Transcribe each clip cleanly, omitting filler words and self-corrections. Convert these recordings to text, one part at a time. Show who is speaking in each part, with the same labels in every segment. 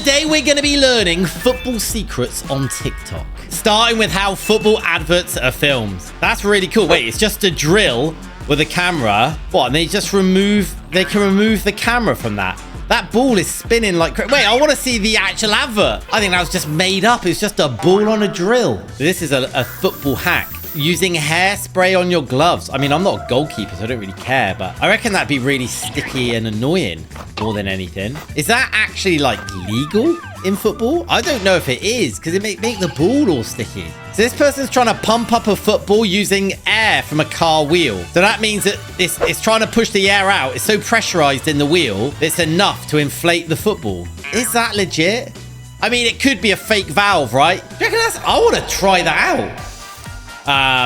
Speaker 1: Today we're going to be learning football secrets on TikTok. Starting with how football adverts are filmed. That's really cool. Wait, it's just a drill with a camera. What? And they can remove the camera from that. That ball is spinning like crazy. Wait, I want to see the actual advert. I think that was just made up. It's just a ball on a drill. This is a football hack. Using hairspray on your gloves. I mean, I'm not a goalkeeper, so I don't really care, but I reckon that'd be really sticky and annoying more than anything. Is that actually, like, legal in football? I don't know if it is, because it make the ball all sticky. So this person's trying to pump up a football using air from a car wheel. So that means that it's trying to push the air out. It's so pressurized in the wheel, it's enough to inflate the football. Is that legit? I mean, it could be a fake valve, right? Do you reckon that's... I want to try that out.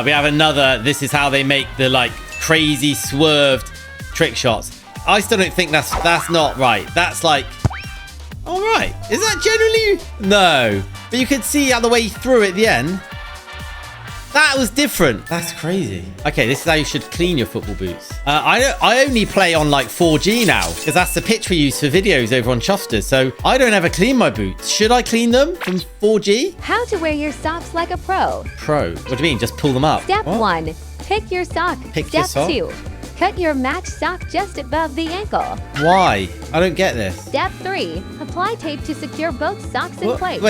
Speaker 1: We have another. This is how they make the like crazy swerved trick shots. I still don't think that's not right. That's like, all right. Is that generally? No, but you could see how the way he threw it at the end. That was different. That's crazy. Okay, this is how you should clean your football boots. I only play on like 4G now because that's the pitch we use for videos over on Chuffsters. So I don't ever clean my boots. Should I clean them from 4G?
Speaker 2: How to wear your socks like a pro.
Speaker 1: Pro? What do you mean? Just pull them up?
Speaker 2: Step
Speaker 1: what?
Speaker 2: 1. Pick your sock.
Speaker 1: Pick your sock?
Speaker 2: Step 2. Cut your matched sock just above the ankle.
Speaker 1: Why? I don't get this.
Speaker 2: Step 3. Apply tape to secure both socks in place.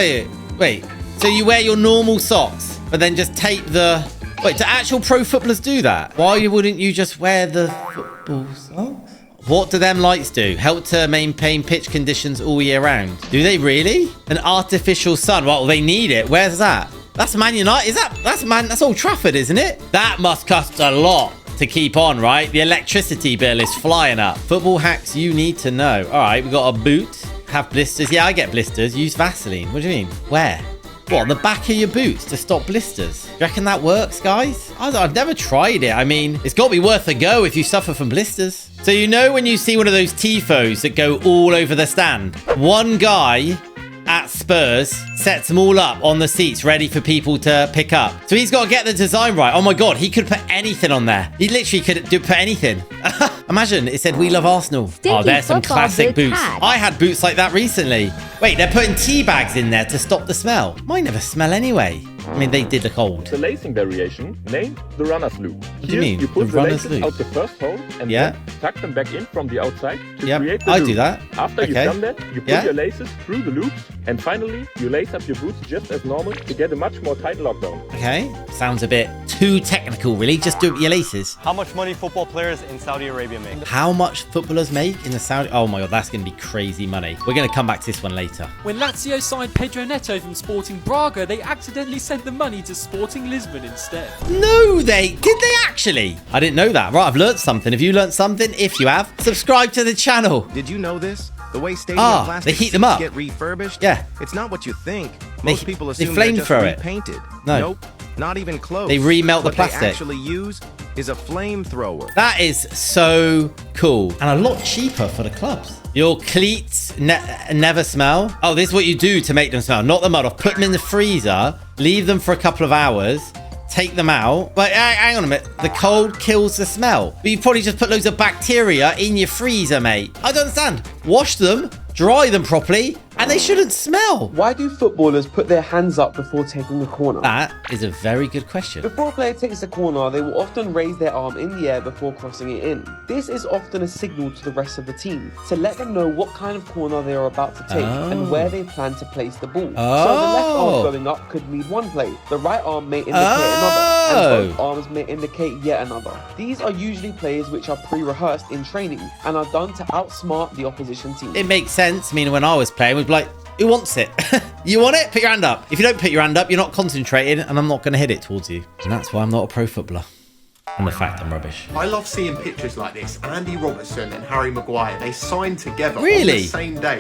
Speaker 1: Wait. So you wear your normal socks, but then just tape the... Wait, do actual pro footballers do that? Why wouldn't you just wear the football socks? What do them lights do? Help to maintain pitch conditions all year round. Do they really? An artificial sun. Well, they need it. Where's that? That's Man United. That's Old Trafford, isn't it? That must cost a lot to keep on, right? The electricity bill is flying up. Football hacks you need to know. All right, we got a boot. Have blisters. Yeah, I get blisters. Use Vaseline. What do you mean? Where? What, on the back of your boots to stop blisters? Do you reckon that works, guys? I've never tried it. I mean, it's got to be worth a go if you suffer from blisters. So you know when you see one of those tifos that go all over the stand? One guy at Spurs sets them all up on the seats ready for people to pick up. So he's got to get the design right. Oh my God, he could put anything on there. He literally could put anything. Imagine it said, "We love Arsenal."
Speaker 2: Stinky
Speaker 1: there's some classic boots.
Speaker 2: Hat.
Speaker 1: I had boots like that recently. Wait, they're putting tea bags in there to stop the smell. Mine never smell anyway. I mean, they did look old.
Speaker 3: The lacing variation, named the runner's loop.
Speaker 1: What do you mean?
Speaker 3: You put
Speaker 1: The
Speaker 3: the
Speaker 1: runner's
Speaker 3: laces
Speaker 1: loop?
Speaker 3: out the first hole and then tuck them back in from the outside to create the
Speaker 1: I
Speaker 3: loop.
Speaker 1: do that.
Speaker 3: After
Speaker 1: Okay.
Speaker 3: you've done that, you put your laces through the loops, and finally, you lace up your boots just as normal to get a much more tight lockdown.
Speaker 1: Okay, sounds a bit too technical, really. Just do it with your laces.
Speaker 4: How much money football players in Saudi Arabia make?
Speaker 1: How much footballers make in the Saudi... Oh my God, that's going to be crazy money. We're going to come back to this one later.
Speaker 5: When Lazio signed Pedro Neto from Sporting Braga, they accidentally sent the money to Sporting Lisbon instead.
Speaker 1: No, did they actually? I didn't know that. Right, I've learned something. Have you learned something? If you have, subscribe to the channel.
Speaker 6: Did you know this? The way stadium
Speaker 1: they
Speaker 6: plastic
Speaker 1: heat them up.
Speaker 6: get refurbished?
Speaker 1: Yeah.
Speaker 6: It's not what you think. Most people
Speaker 1: they
Speaker 6: assume they're just
Speaker 1: flamethrow it.
Speaker 6: repainted.
Speaker 1: No.
Speaker 6: Nope. Not even close.
Speaker 1: They remelt the
Speaker 6: What
Speaker 1: plastic.
Speaker 6: they actually use is a flamethrower.
Speaker 1: That is so cool. And a lot cheaper for the clubs. Your cleats never smell. Oh, this is what you do to make them smell. Knock them off. Put them in the freezer. Leave them for a couple of hours. Take them out. But hang on a minute. The cold kills the smell. But you probably just put loads of bacteria in your freezer, mate. I don't understand. Wash them. Dry them properly. And they shouldn't smell.
Speaker 7: Why do footballers put their hands up before taking a corner?
Speaker 1: That is a very good question.
Speaker 7: Before a player takes a corner, they will often raise their arm in the air before crossing it in. This is often a signal to the rest of the team to let them know what kind of corner they are about to take and where they plan to place the ball. So the left arm going up could mean one play, the right arm may indicate another, and both arms may indicate yet another. These are usually plays which are pre-rehearsed in training and are done to outsmart the opposition team.
Speaker 1: It makes sense. I mean, when I was playing, we'd be like, who wants it? You want it? Put your hand up. If you don't put your hand up, you're not concentrating, and I'm not going to hit it towards you. And that's why I'm not a pro footballer. And the fact I'm rubbish.
Speaker 8: I love seeing pictures like this. Andy Robertson and Harry Maguire, they signed together on
Speaker 1: Really?
Speaker 8: the same day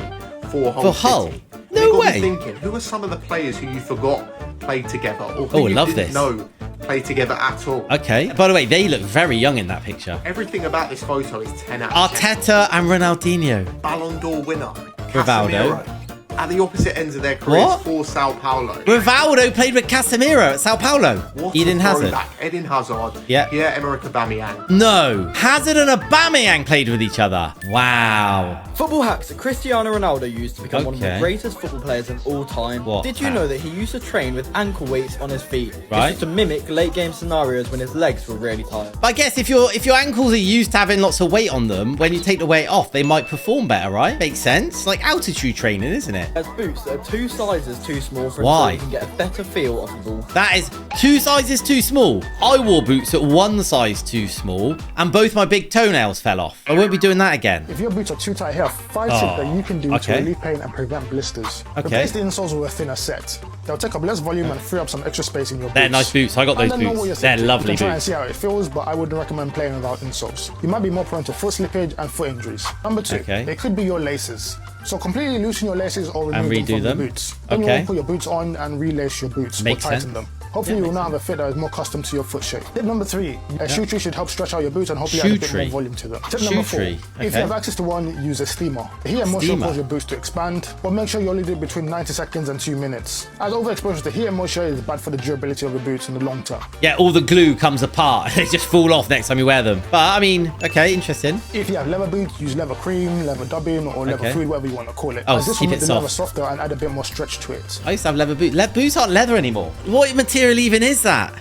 Speaker 8: for Hull
Speaker 1: Hull?
Speaker 8: City.
Speaker 1: No
Speaker 8: You've got
Speaker 1: way.
Speaker 8: me thinking, who are some of the players who you forgot played together, or who
Speaker 1: Oh, I
Speaker 8: you
Speaker 1: love
Speaker 8: didn't
Speaker 1: this.
Speaker 8: know played together at all?
Speaker 1: Okay. By the way, they look very young in that picture.
Speaker 8: Everything about this photo is 10 out of 10.
Speaker 1: Arteta and Ronaldinho.
Speaker 8: Ballon d'Or winner,
Speaker 1: Rivaldo.
Speaker 8: Casemiro, at the opposite ends of their careers
Speaker 1: What?
Speaker 8: for Sao Paulo.
Speaker 1: Rivaldo played with Casemiro at Sao Paulo.
Speaker 8: What
Speaker 1: Eden
Speaker 8: a
Speaker 1: Hazard.
Speaker 8: throwback. Eden Hazard.
Speaker 1: Yeah.
Speaker 8: Pierre-Emerick Aubameyang.
Speaker 1: No. Hazard and Aubameyang played with each other. Wow.
Speaker 9: Football hacks that Cristiano Ronaldo used to become one of the
Speaker 1: Okay.
Speaker 9: greatest football players of all time.
Speaker 1: What
Speaker 9: Did you
Speaker 1: hack?
Speaker 9: know that he used to train with ankle weights on his feet?
Speaker 1: Right.
Speaker 9: Just to mimic late game scenarios when his legs were really tired.
Speaker 1: But I guess if your ankles are used to having lots of weight on them, when you take the weight off, they might perform better, right? Makes sense. Like altitude training, isn't it?
Speaker 9: There's boots that are 2 sizes too small for him
Speaker 1: Why?
Speaker 9: so he can get a better feel of the ball.
Speaker 1: That is 2 sizes too small. I wore boots at 1 size too small, and both my big toenails fell off. I won't be doing that again.
Speaker 10: If your boots are too tight here, 5 tips that you can do
Speaker 1: okay.
Speaker 10: to relieve pain and prevent blisters.
Speaker 1: Okay.
Speaker 10: Replace the insoles with a thinner set. They'll take up less volume and free up some extra space in your boots.
Speaker 1: They're nice boots. I got those
Speaker 10: And then know what
Speaker 1: boots.
Speaker 10: you're
Speaker 1: They're
Speaker 10: thinking.
Speaker 1: lovely
Speaker 10: You can try and
Speaker 1: boots.
Speaker 10: see how it feels, but I would recommend playing without insoles. You might be more prone to foot slippage and foot injuries. Number 2,
Speaker 1: Okay.
Speaker 10: it could be your laces. So completely loosen your laces or remove
Speaker 1: redo
Speaker 10: them from
Speaker 1: them.
Speaker 10: the boots. Then you
Speaker 1: Okay.
Speaker 10: want to put your boots on and relace your boots
Speaker 1: Makes
Speaker 10: or tighten
Speaker 1: sense.
Speaker 10: them. Hopefully you'll now have a fit that is more custom to your foot shape. Tip number 3, a shoe tree should help stretch out your boots and hopefully add a
Speaker 1: Shoe
Speaker 10: bit
Speaker 1: tree.
Speaker 10: more volume to them. Tip
Speaker 1: Shoe
Speaker 10: number 4,
Speaker 1: tree,
Speaker 10: if
Speaker 1: okay.
Speaker 10: you have access to one, use a steamer. The heat and moisture
Speaker 1: Steamer.
Speaker 10: cause your boots to expand, but make sure you only do it between 90 seconds and 2 minutes. As overexposure to heat and moisture is bad for the durability of the boots in the long term.
Speaker 1: Yeah, all the glue comes apart. They just fall off next time you wear them. But I mean, okay, interesting.
Speaker 10: If you have leather boots, use leather cream, leather dubbing, or leather
Speaker 1: Okay.
Speaker 10: fluid, whatever you want to call it.
Speaker 1: Oh,
Speaker 10: As this
Speaker 1: keep
Speaker 10: will
Speaker 1: it
Speaker 10: make the leather
Speaker 1: soft.
Speaker 10: softer and add a bit more stretch to it.
Speaker 1: I used to have leather boots. Boots aren't leather anymore. What material even is that?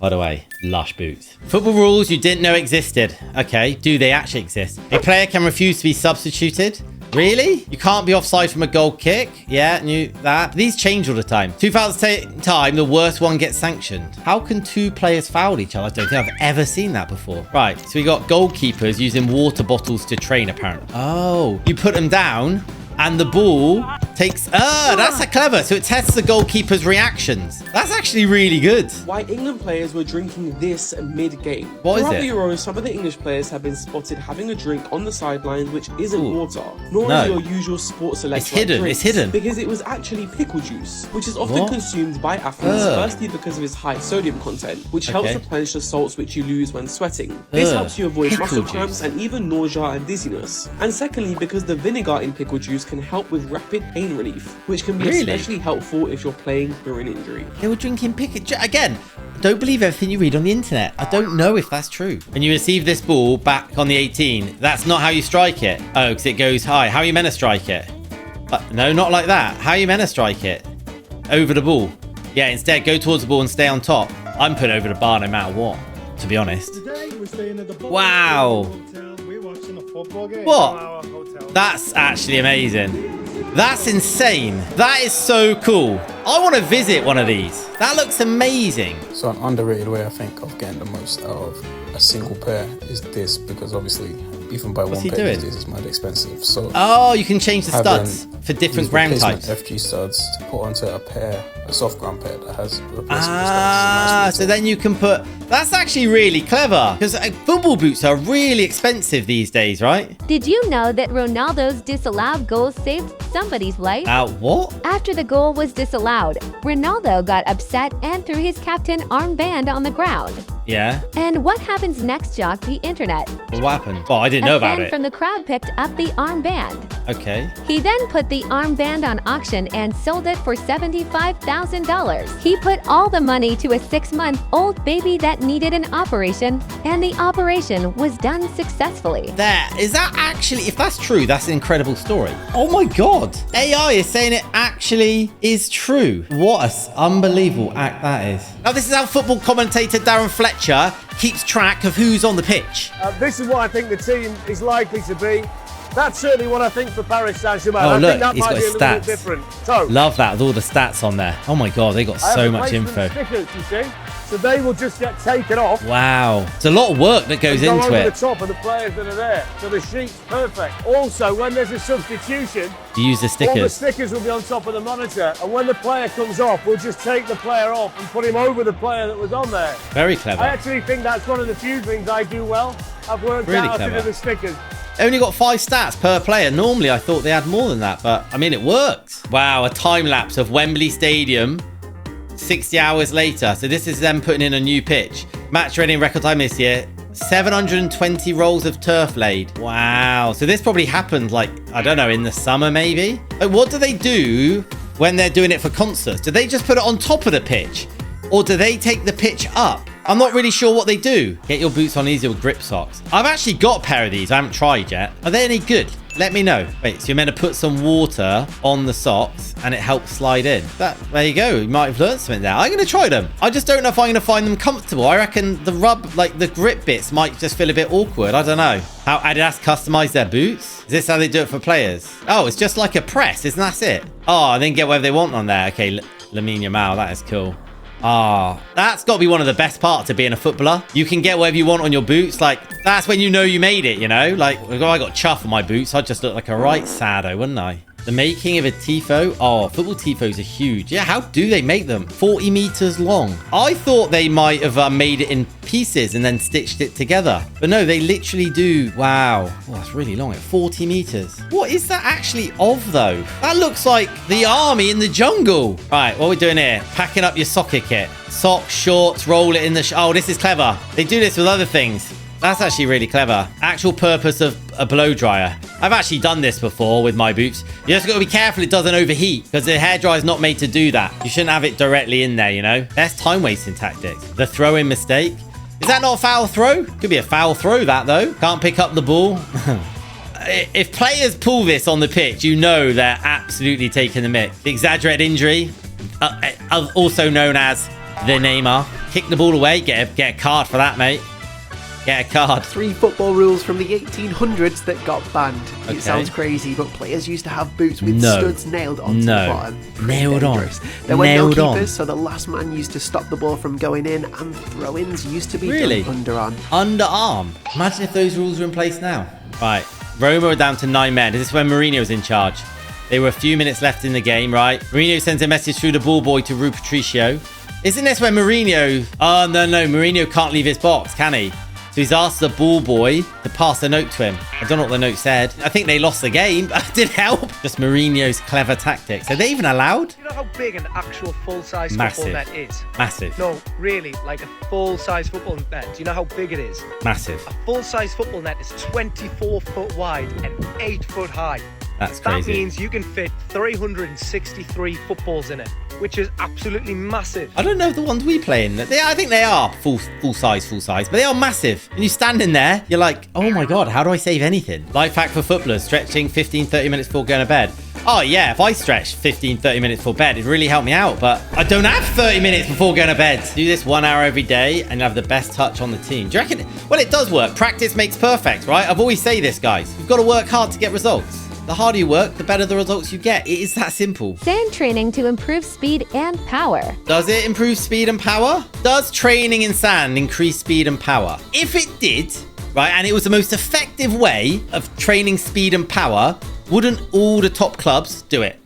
Speaker 1: By the way, lush boots. Football rules you didn't know existed. Okay, do they actually exist? A player can refuse to be substituted. Really? You can't be offside from a goal kick? Yeah, knew that. These change all the time. 2000 time, the worst one gets sanctioned. How can 2 players foul each other? I don't think I've ever seen that before. Right, so we got goalkeepers using water bottles to train, apparently. Oh, you put them down and the ball takes... that's clever. So it tests the goalkeeper's reactions. That's actually really good.
Speaker 7: Why England players were drinking this mid-game.
Speaker 1: What is
Speaker 7: Throughout
Speaker 1: it?
Speaker 7: the Euros, some of the English players have been spotted having a drink on the sidelines which isn't water, nor
Speaker 1: No.
Speaker 7: is your usual sports select.
Speaker 1: It's hidden, it's hidden.
Speaker 7: Because it was actually pickle juice, which is often
Speaker 1: What?
Speaker 7: consumed by athletes, firstly because of its high sodium content, which helps
Speaker 1: Okay.
Speaker 7: replenish the salts which you lose when sweating. This helps you avoid
Speaker 1: Pickle
Speaker 7: muscle
Speaker 1: juice.
Speaker 7: cramps and even nausea and dizziness. And secondly, because the vinegar in pickle juice can help with rapid pain relief, which can be
Speaker 1: Really?
Speaker 7: especially helpful if you're playing through an injury.
Speaker 1: They were drinking again, don't believe everything you read on the internet. I don't know if that's true. When you receive this ball back on the 18, that's not how you strike it. Oh, because it goes high. How are you meant to strike it? No, not like that. How are you meant to strike it? Over the ball. Yeah, instead, go towards the ball and stay on top. I'm putting over the bar no matter what, to be honest. Wow. What? That's actually amazing. That's insane. That is so cool. I want to visit one of these. That looks amazing.
Speaker 11: So an underrated way I think of getting the most out of a single pair is this, because obviously even by
Speaker 1: What's
Speaker 11: one
Speaker 1: he
Speaker 11: pair
Speaker 1: doing?
Speaker 11: these days is mad expensive. So
Speaker 1: Oh, you can change the
Speaker 11: having
Speaker 1: studs for different
Speaker 11: these
Speaker 1: ground
Speaker 11: replacement
Speaker 1: types.
Speaker 11: FG studs to put onto a pair, a soft ground pair that has replaceable
Speaker 1: Ah,
Speaker 11: studs.
Speaker 1: so then you can put... That's actually really clever. Because football boots are really expensive these days, right?
Speaker 2: Did you know that Ronaldo's disallowed goal saved somebody's life?
Speaker 1: What?
Speaker 2: After the goal was disallowed, Ronaldo got upset and threw his captain armband on the ground.
Speaker 1: Yeah.
Speaker 2: And what happens next, Jock? The internet.
Speaker 1: What happened? Well, I didn't know
Speaker 2: A
Speaker 1: about
Speaker 2: fan
Speaker 1: it.
Speaker 2: from the crowd picked up the armband.
Speaker 1: Okay.
Speaker 2: He then put the armband on auction and sold it for $75,000. He put all the money to a 6-month-old baby that needed an operation, and the operation was done successfully.
Speaker 1: Is that actually, if that's true, that's an incredible story. Oh my God. AI is saying it actually is true. What an unbelievable act that is. Now, this is how football commentator Darren Fletcher keeps track of who's on the pitch.
Speaker 12: This is what I think the team is likely to be. That's certainly what I think for Paris Saint-Germain.
Speaker 1: Oh,
Speaker 12: I
Speaker 1: look,
Speaker 12: think that
Speaker 1: he's
Speaker 12: might
Speaker 1: got
Speaker 12: be a
Speaker 1: his
Speaker 12: little bit
Speaker 1: stats.
Speaker 12: different. So,
Speaker 1: Love that with all the stats on there. Oh my God, they got
Speaker 12: I
Speaker 1: so
Speaker 12: have
Speaker 1: much info.
Speaker 12: replacement stickers, you see, so they will just get taken off.
Speaker 1: Wow. It's a lot of work that goes
Speaker 12: and go
Speaker 1: into
Speaker 12: over
Speaker 1: it.
Speaker 12: the top of the players that are there. So the sheet's perfect. Also, when there's a substitution,
Speaker 1: You use the
Speaker 12: all the
Speaker 1: stickers.
Speaker 12: stickers will be on top of the monitor, and when the player comes off, we'll just take the player off and put him over the player that was on there.
Speaker 1: Very clever.
Speaker 12: I actually think that's one of the few things I do well. I've worked
Speaker 1: Really
Speaker 12: out how to
Speaker 1: clever.
Speaker 12: do the stickers.
Speaker 1: Only got 5 stats per player. Normally, I thought they had more than that, but I mean, it works. Wow, a time lapse of Wembley Stadium 60 hours later. So this is them putting in a new pitch. Match ready in record time this year. 720 rolls of turf laid. Wow. So this probably happened like, I don't know, in the summer maybe? Like, what do they do when they're doing it for concerts? Do they just put it on top of the pitch? Or do they take the pitch up? I'm not really sure what they do. Get your boots on easier with grip socks. I've actually got a pair of these. I haven't tried yet. Are they any good? Let me know. Wait, so you're meant to put some water on the socks and it helps slide in. There you go. You might have learned something there. I'm going to try them. I just don't know if I'm going to find them comfortable. I reckon the rub, like the grip bits might just feel a bit awkward. I don't know. How Adidas customize their boots? Is this how they do it for players? Oh, it's just like a press. Isn't that it? Oh, and then get whatever they want on there. Okay, Lamine Yamal. That is cool. Ah, that's got to be one of the best parts of being a footballer. You can get whatever you want on your boots. Like, that's when you know you made it, you know? Like, if I got Chuff on my boots, I'd just look like a right saddo, wouldn't I? The making of a tifo. Oh, football tifos are huge. Yeah, how do they make them? 40 meters long. I thought they might have made it in pieces and then stitched it together. But no, they literally do. Wow. Oh, that's really long. 40 meters. What is that actually of, though? That looks like the army in the jungle. Right, what are we doing here? Packing up your soccer kit. Socks, shorts, roll it in the... Oh, this is clever. They do this with other things. That's actually really clever. Actual purpose of a blow dryer. I've actually done this before with my boots. You just got to be careful it doesn't overheat because the hairdryer is not made to do that. You shouldn't have it directly in there, you know? That's time-wasting tactics. The throw-in mistake. Is that not a foul throw? Could be a foul throw, that, though. Can't pick up the ball. If players pull this on the pitch, you know they're absolutely taking the mick. The exaggerated injury, also known as the Neymar. Kick the ball away. Get a card for that, mate. Get a card.
Speaker 13: 3 football rules from the 1800s that got banned.
Speaker 1: Okay.
Speaker 13: It sounds crazy, but players used to have boots with studs nailed onto the bottom.
Speaker 1: Nailed on.
Speaker 13: There were no keepers, so the last man used to stop the ball from going in, and throw-ins used to be done underarm.
Speaker 1: Underarm. Imagine if those rules were in place now. Right. Roma are down to 9 men. This is when Mourinho was in charge. There were a few minutes left in the game, right? Mourinho sends a message through the ball boy to Rui Patricio. Isn't this when Mourinho... Oh, no. Mourinho can't leave his box, can he? So he's asked the ball boy to pass a note to him. I don't know what the note said. I think they lost the game, but it did help. Just Mourinho's clever tactics. Are they even allowed?
Speaker 14: Do you know how big an actual full-size football net is?
Speaker 1: Massive.
Speaker 14: No, really, like a full-size football net. Do you know how big it is?
Speaker 1: Massive.
Speaker 14: A full-size football net is 24 foot wide and 8 foot high.
Speaker 1: That's crazy.
Speaker 14: That means you can fit 363 footballs in it, which is absolutely massive.
Speaker 1: I don't know the ones we play in. I think they are full size, but they are massive. And you stand in there, you're like, oh my God, how do I save anything? Life hack for footballers, stretching 15, 30 minutes before going to bed. Oh yeah, if I stretch 15, 30 minutes before bed, it'd really help me out. But I don't have 30 minutes before going to bed. Do this 1 hour every day and you have the best touch on the team. Do you reckon? Well, it does work. Practice makes perfect, right? I've always say this, guys. You've got to work hard to get results. The harder you work, the better the results you get. It is that simple.
Speaker 2: Sand training to improve speed and power.
Speaker 1: Does it improve speed and power? Does training in sand increase speed and power? If it did, right, and it was the most effective way of training speed and power, wouldn't all the top clubs do it?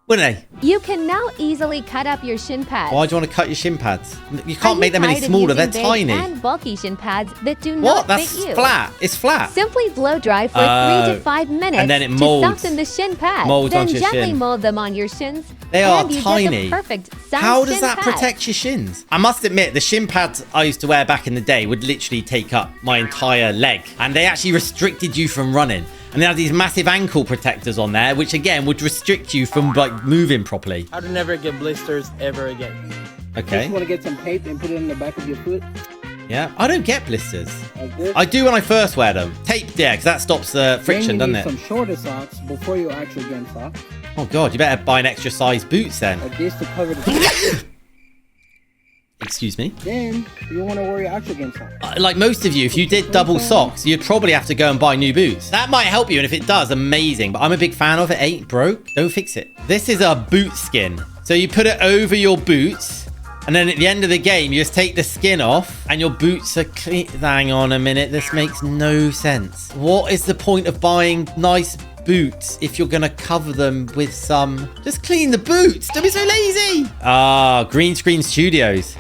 Speaker 1: Wouldn't they?
Speaker 2: You can now easily cut up your shin pads.
Speaker 1: Why do you want to cut your shin pads? You can't make them any smaller. They're tiny.
Speaker 2: And bulky shin pads that do not fit you.
Speaker 1: That's flat. It's flat.
Speaker 2: Simply blow dry for 3 to 5 minutes
Speaker 1: and then it molds.
Speaker 2: to soften the shin pads.
Speaker 1: Then
Speaker 2: gently mold them on your shins.
Speaker 1: They are
Speaker 2: and you
Speaker 1: tiny.
Speaker 2: Get the perfect size
Speaker 1: How does
Speaker 2: shin
Speaker 1: that
Speaker 2: pads.
Speaker 1: protect your shins? I must admit, the shin pads I used to wear back in the day would literally take up my entire leg. And they actually restricted you from running. And they have these massive ankle protectors on there, which again would restrict you from like moving properly.
Speaker 9: How to never get blisters ever again.
Speaker 1: Okay.
Speaker 15: You just want to get some tape and put it in the back of your foot.
Speaker 1: Yeah, I don't get blisters. I do when I first wear them. Tape, yeah, because that stops the friction, doesn't it?
Speaker 15: Some shorter socks before you actually get socks.
Speaker 1: Oh God, you better buy an extra size boots then.
Speaker 15: Like this to cover the.
Speaker 1: Excuse me?
Speaker 15: Then you don't want to wear your actual game socks.
Speaker 1: Like most of you, if you did double socks, you'd probably have to go and buy new boots. That might help you, and if it does, amazing. But I'm a big fan of it. Ain't broke. Don't fix it. This is a boot skin. So you put it over your boots, and then at the end of the game, you just take the skin off, and your boots are clean. Hang on a minute. This makes no sense. What is the point of buying nice boots if you're gonna cover them with some... Just clean the boots. Don't be so lazy. Ah, Green Screen Studios.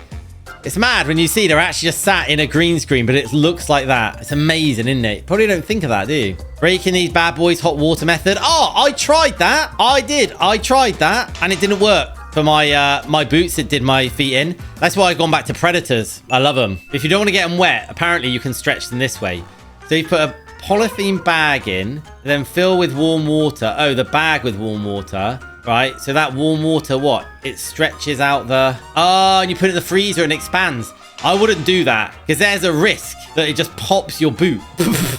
Speaker 1: It's mad when you see they're actually just sat in a green screen, but it looks like that. It's amazing, isn't it? Probably don't think of that, do you? Breaking these bad boys hot water method. Oh, I tried that. I did. I tried that and it didn't work. for my my boots that did my feet in. That's why I've gone back to Predators. I love them. If you don't want to get them wet, apparently you can stretch them this way. So you put a polythene bag in, then fill with warm water. Oh, the bag with warm water. Right, so that warm water, what? It stretches out the... Oh, and you put it in the freezer and it expands. I wouldn't do that because there's a risk that it just pops your boot.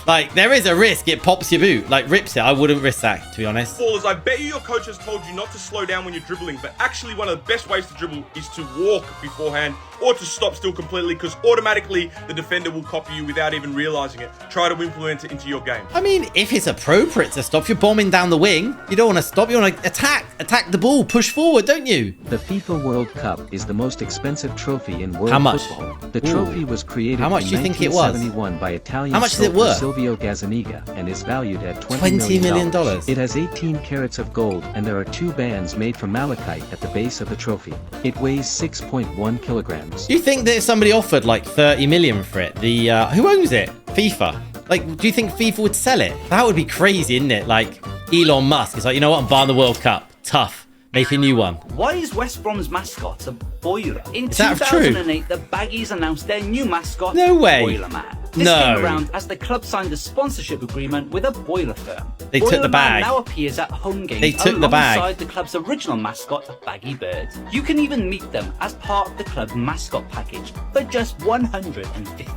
Speaker 1: Like, there is a risk it pops your boot, like rips it. I wouldn't risk that, to be honest.
Speaker 16: Ballers, I bet you your coach has told you not to slow down when you're dribbling, but actually one of the best ways to dribble is to walk beforehand or to stop still completely, because automatically the defender will copy you without even realizing it. Try to implement it into your game.
Speaker 1: I mean, if it's appropriate to stop, you're bombing down the wing. You don't want to stop. You want to attack the ball, push forward, don't you?
Speaker 17: The FIFA World Cup is the most expensive trophy in world
Speaker 1: How much?
Speaker 17: football. The trophy was created
Speaker 1: How much
Speaker 17: in
Speaker 1: do you think it was?
Speaker 17: 1971 by Italian
Speaker 1: How much is it
Speaker 17: sculptor
Speaker 1: worth?
Speaker 17: Silvio Gazzaniga and is valued at
Speaker 1: $20 million.
Speaker 17: It has 18 carats of gold and there are 2 bands made from malachite at the base of the trophy. It weighs 6.1 kilograms.
Speaker 1: Do you think that if somebody offered like 30 million for it, the who owns it? FIFA. Like, do you think FIFA would sell it? That would be crazy, isn't it? Like Elon Musk. It's like, you know what? I'm buying the World Cup. Tough. Make a new one.
Speaker 18: Why is West Brom's mascot a boiler? In
Speaker 1: Is that true?
Speaker 18: 2008, the Baggies announced their new mascot,
Speaker 1: No way.
Speaker 18: Boiler Man. This
Speaker 1: No.
Speaker 18: came around as the club signed a sponsorship agreement with a boiler firm.
Speaker 1: They
Speaker 18: Boiler
Speaker 1: took the
Speaker 18: Man
Speaker 1: bag.
Speaker 18: now appears at home games
Speaker 1: They took the bag.
Speaker 18: alongside the club's original mascot, the Baggy Bird. You can even meet them as part of the club mascot package for just £150.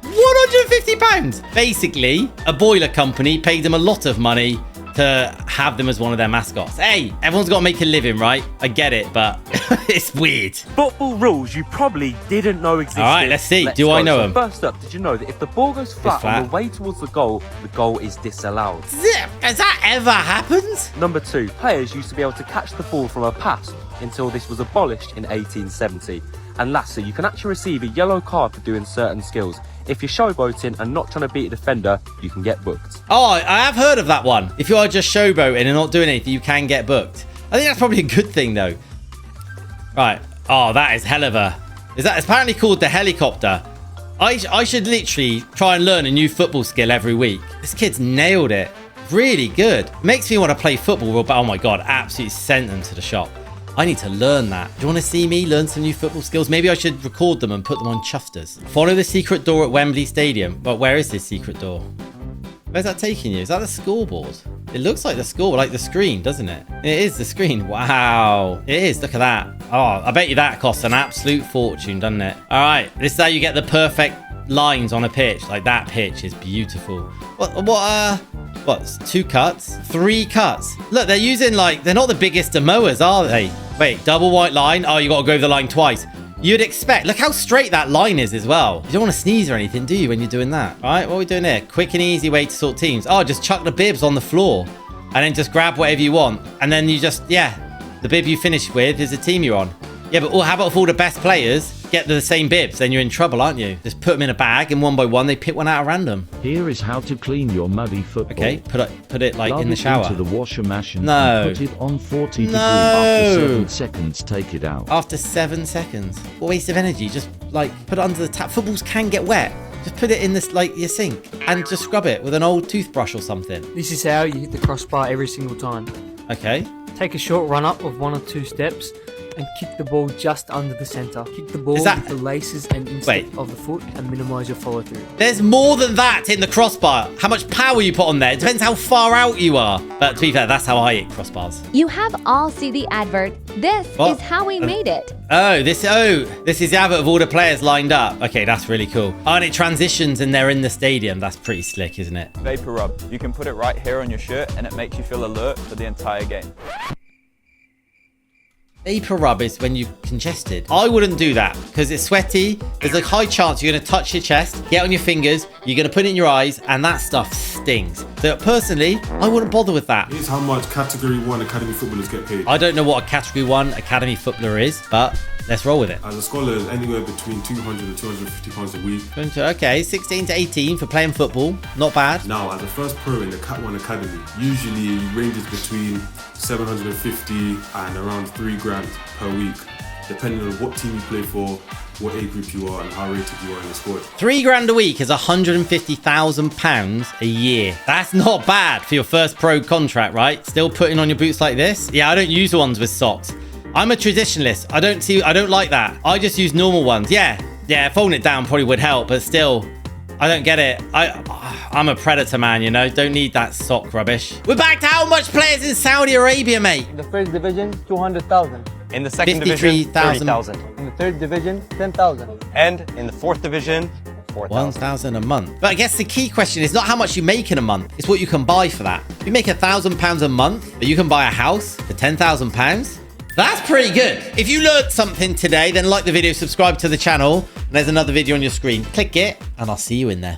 Speaker 1: £150? Basically, a boiler company paid them a lot of money to have them as one of their mascots. Hey, everyone's got to make a living, right? I get it, but it's weird.
Speaker 19: Football rules you probably didn't know existed.
Speaker 1: All right, let's see. Do I know them?
Speaker 19: First up, did you know that if the ball goes flat on the way towards the goal is disallowed?
Speaker 1: Has that ever happened?
Speaker 19: Number 2, players used to be able to catch the ball from a pass until this was abolished in 1870. And lastly, you can actually receive a yellow card for doing certain skills. If you're showboating and not trying to beat a defender, you can get booked.
Speaker 1: Oh, I have heard of that one. If you are just showboating and not doing anything, you can get booked. I think that's probably a good thing, though. Right. Oh, that is hell of a... It's apparently called the helicopter. I should literally try and learn a new football skill every week. This kid's nailed it. Really good. Makes me want to play football. But oh my God, absolutely sent them to the shop. I need to learn that. Do you want to see me learn some new football skills? Maybe I should record them and put them on Chuffsters. Follow the secret door at Wembley Stadium. But where is this secret door? Where's that taking you? Is that the scoreboard? It looks like the scoreboard, like the screen, doesn't it? It is the screen. Wow. It is. Look at that. Oh, I bet you that costs an absolute fortune, doesn't it? All right. This is how you get the perfect lines on a pitch. Like, that pitch is beautiful. What? 2 cuts? 3 cuts? Look, they're using, like, they're not the biggest of mowers, are they? Wait, double white line? Oh, you got to go over the line twice. You'd expect. Look how straight that line is as well. You don't want to sneeze or anything, do you, when you're doing that? All right, what are we doing here? Quick and easy way to sort teams. Oh, just chuck the bibs on the floor and then just grab whatever you want. And then you just, yeah, the bib you finish with is the team you're on. Yeah, but how about if all the best players get the same bibs? Then you're in trouble, aren't you? Just put them in a bag and one by one, they pick one out at random.
Speaker 20: Here is how to clean your muddy football.
Speaker 1: Okay, put it like in the shower.
Speaker 20: Into the washer machine
Speaker 1: No.
Speaker 20: and put it on 40
Speaker 1: No.
Speaker 20: degrees. After 7 seconds, take it out.
Speaker 1: After 7 seconds. What waste of energy. Just like put it under the tap. Footballs can get wet. Just put it in this, like, your sink and just scrub it with an old toothbrush or something.
Speaker 21: This is how you hit the crossbar every single time.
Speaker 1: Okay.
Speaker 21: Take a short run up of 1 or 2 steps and kick the ball just under the center. Kick the ball
Speaker 1: Is that-
Speaker 21: with the laces and instep of the foot and minimize your follow through.
Speaker 1: There's more than that in the crossbar. How much power you put on there. It depends how far out you are. But to be fair, that's how I hit crossbars.
Speaker 2: You have all see the advert. This
Speaker 1: What?
Speaker 2: is how we made it.
Speaker 1: This is the advert of all the players lined up. Okay, that's really cool. Oh, and it transitions and they're in the stadium. That's pretty slick, isn't it?
Speaker 22: Vapor Rub. You can put it right here on your shirt and it makes you feel alert for the entire game.
Speaker 1: Vapor rub is when you're congested. I wouldn't do that because it's sweaty. There's a high chance you're going to touch your chest, get on your fingers, you're going to put it in your eyes, and that stuff stings. So personally, I wouldn't bother with that.
Speaker 23: Here's how much Category 1 Academy footballers get paid.
Speaker 1: I don't know what a Category 1 Academy footballer is, but let's roll with it.
Speaker 23: As a scholar, anywhere between £200 and £250 a week.
Speaker 1: Okay, 16 to 18 for playing football. Not bad.
Speaker 23: Now, as a first pro in the Cat 1 Academy, usually it ranges between 750 and around £3,000 per week, depending on what team you play for, what age group you are, and how rated you are in the squad.
Speaker 1: £3,000 a week is £150,000 a year. That's not bad for your first pro contract, right? Still putting on your boots like this? Yeah, I don't use the ones with socks. I'm a traditionalist. I don't like that. I just use normal ones. Yeah, folding it down probably would help, but still, I don't get it. I'm a predator, man, you know? Don't need that sock rubbish. We're back to how much players in Saudi Arabia, mate?
Speaker 3: In the first division, 200,000.
Speaker 4: In the second division, 30,000.
Speaker 3: In the third division, 10,000.
Speaker 4: And in the fourth division,
Speaker 1: 1,000 a month. But I guess the key question is not how much you make in a month, it's what you can buy for that. If you make £1,000 a month, but you can buy a house for £10,000, that's pretty good. If you learned something today, then like the video, subscribe to the channel, and there's another video on your screen. Click it, and I'll see you in there.